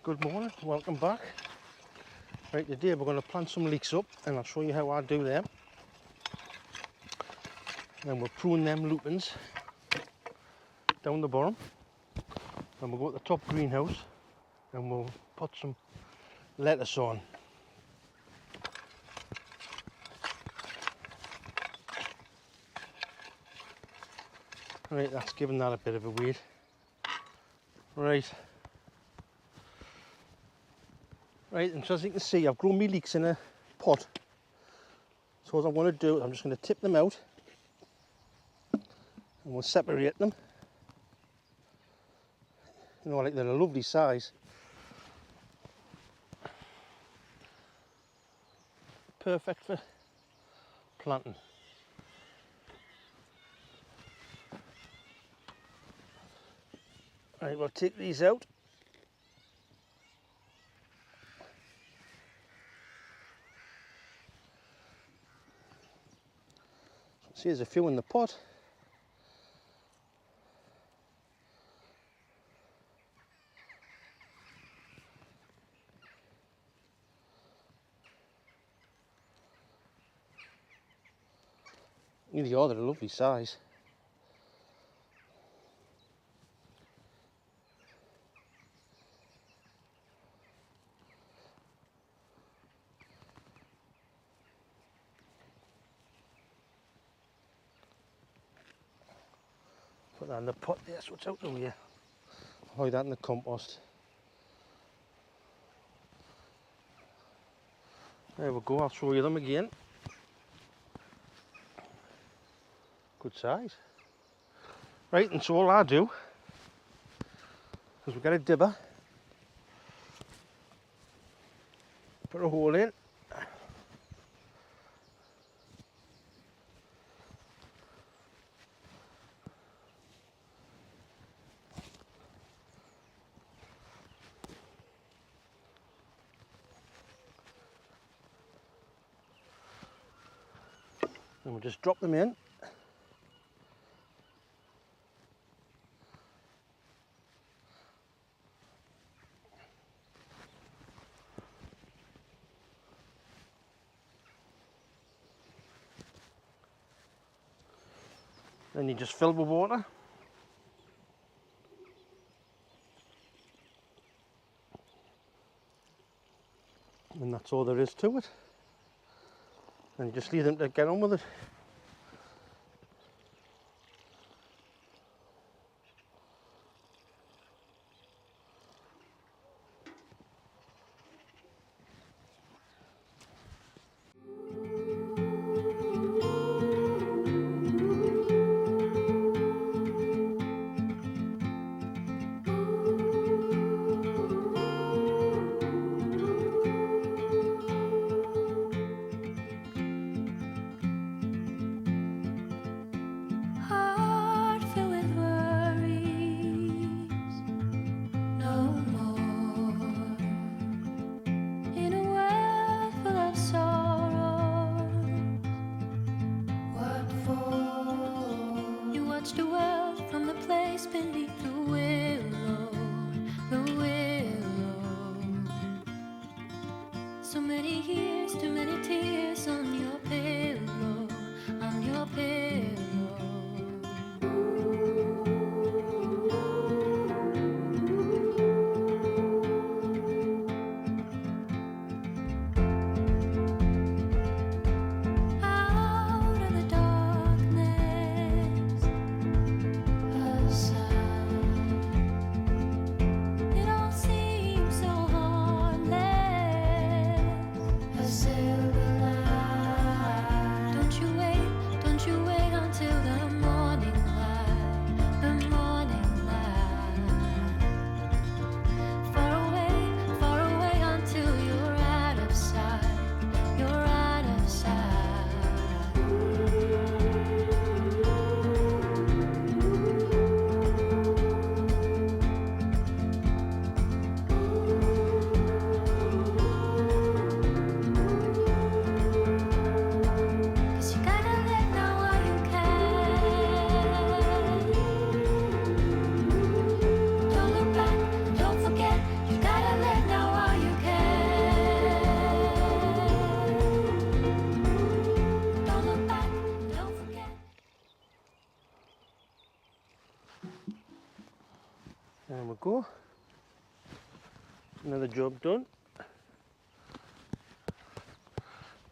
Good morning, welcome back. Right, today we're going to plant some leeks up and I'll show you how I do them. Then we'll prune them lupins down the bottom. And we'll go to the top greenhouse and we'll put some lettuce on. Right, that's giving that a bit of a weight. Right. Right, and so as you can see, I've grown my leeks in a pot. So what I'm going to do, I'm just going to tip them out and we'll separate them. You know, like they're a lovely size. Perfect for planting. Right, we'll take these out. See, there's a few in the pot. Really are, they're a lovely size. Put that in the pot there, so it's out of here. Hide that in the compost. There we go, I'll show you them again. Good size. Right, and so all I do is we get a dibber, put a hole in, and we'll just drop them in. Then you just fill with water. And that's all there is to it. And you just leave them to get on with it. go. Another job done.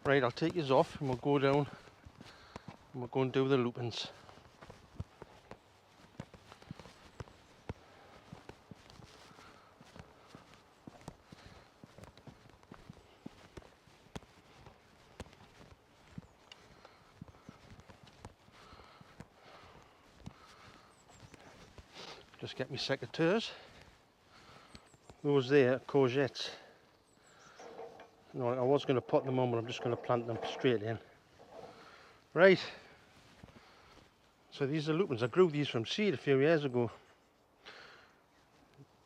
Right, I'll take yours off and we'll go down and we'll go and do the loopings. Just get my secateurs. Those there, courgettes. No, I was going to pot them on, but I'm just going to plant them straight in. Right. So these are lupins. I grew these from seed a few years ago.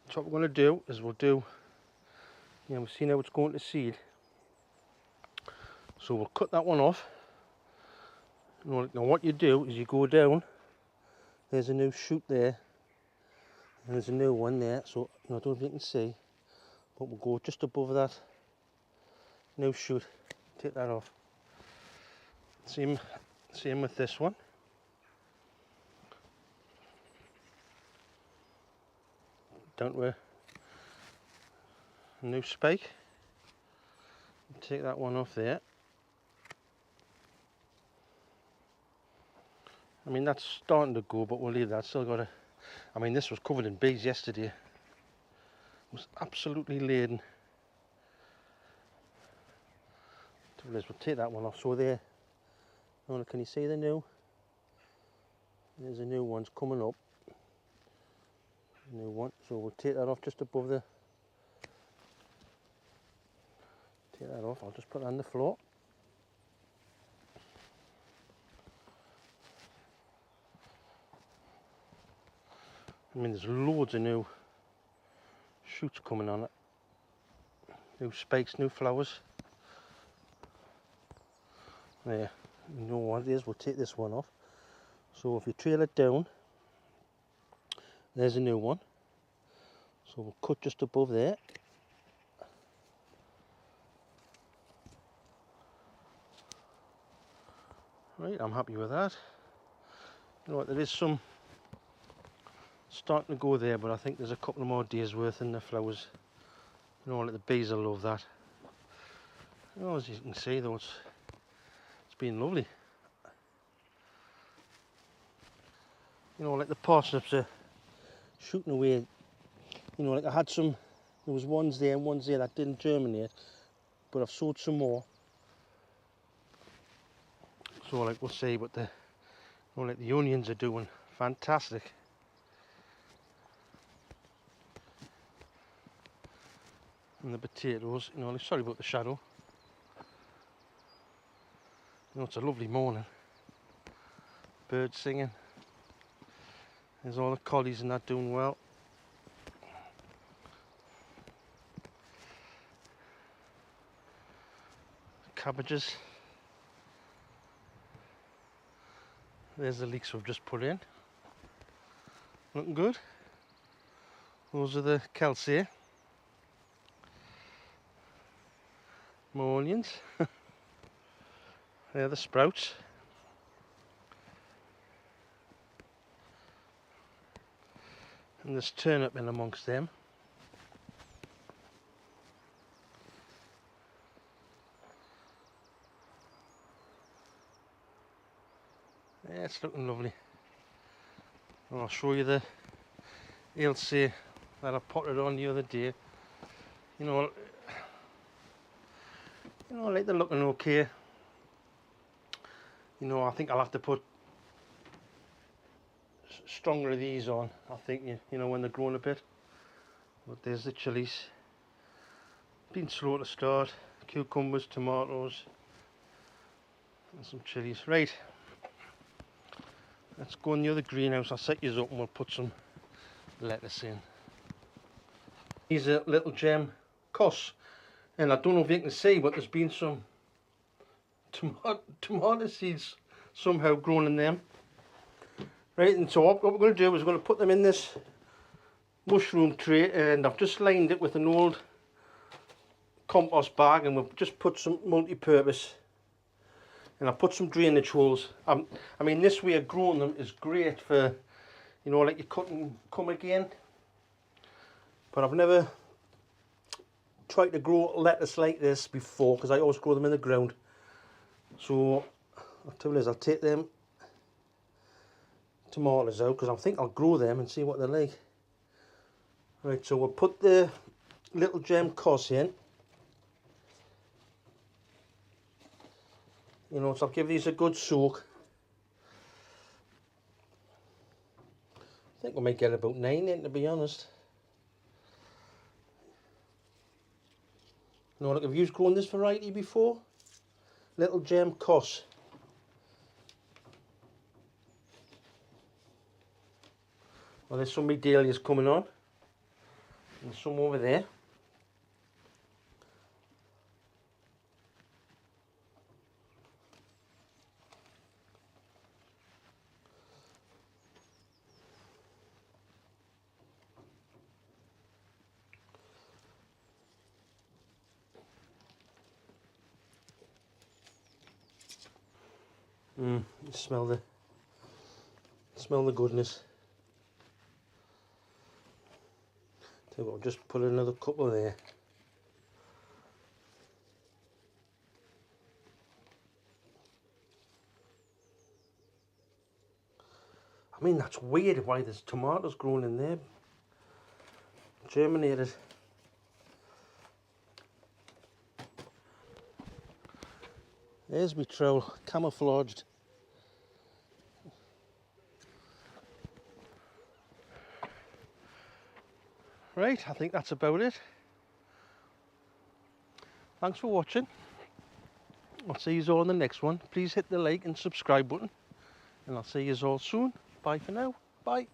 So what we're going to do is we'll see now it's going to seed. So we'll cut that one off. Now what you do is you go down. There's a new shoot there. And there's a new one there. So I don't know if you can see. But we'll go just above that new shoot. Take that off. Same with this one. Down to a new spike. Take that one off there. I mean that's starting to go, but we'll leave that. Still got I mean this was covered in bees yesterday. It was absolutely laden. We'll take that one off. So there. Oh, can you see the new? There's a new one's coming up. New one. So we'll take that off just above the. Take that off. I'll just put that on the floor. I mean, there's loads of new shoots coming on it. New spikes, new flowers. There. You know what it is, we'll take this one off. So if you trail it down, there's a new one. So we'll cut just above there. Right, I'm happy with that. You know what, there is some starting to go there, but I think there's a couple more days worth in the flowers. You know, like the bees will love that. You know, as you can see though, it's been lovely. You know, like the parsnips are shooting away. You know, like I had some, there was ones there and ones there that didn't germinate, but I've sowed some more. So like we'll see, but you know, like the onions are doing fantastic. And the potatoes, you know, like, sorry about the shadow. You know, it's a lovely morning. Birds singing. There's all the collies and that doing well. Cabbages. There's the leeks we've just put in. Looking good. Those are the Kelsey. More onions. They're the sprouts. And there's turnip in amongst them. Yeah, it's looking lovely. And I'll show you the Ailsa that I potted on the other day. You know, like they're looking okay. You know, I think I'll have to put stronger of these on. I think you know when they're growing a bit. But there's the chilies. Been slow to start. Cucumbers, tomatoes, and some chilies. Right. Let's go in the other greenhouse. I'll set yours up and we'll put some lettuce in. These are little gem cos, and I don't know if you can see, but there's been some tomato seeds somehow grown in them. Right, and so what we're going to do is we're going to put them in this mushroom tray, and I've just lined it with an old compost bag, and we've just put some multi-purpose, and I put some drainage holes. I mean, this way of growing them is great for, you know, like you couldn't come again. But I've never tried to grow lettuce like this before, because I always grow them in the ground. So I'll tell you this, I'll take them tomatoes out, because I think I'll grow them and see what they're like. Right, so we'll put the little gem cos in. You know, so I'll give these a good soak. I think we might get about 9 in, to be honest. You know, like, have you grown this variety before? Little gem cos. Well, there's some dahlias coming on. And some over there. Smell the goodness. Tell you what, I'll just put another couple there. I mean, that's weird why there's tomatoes growing in there. Germinated. There's my trowel, camouflaged. Right, I think that's about it. Thanks for watching. I'll see you all in the next one. Please hit the like and subscribe button. And I'll see you all soon. Bye for now. Bye.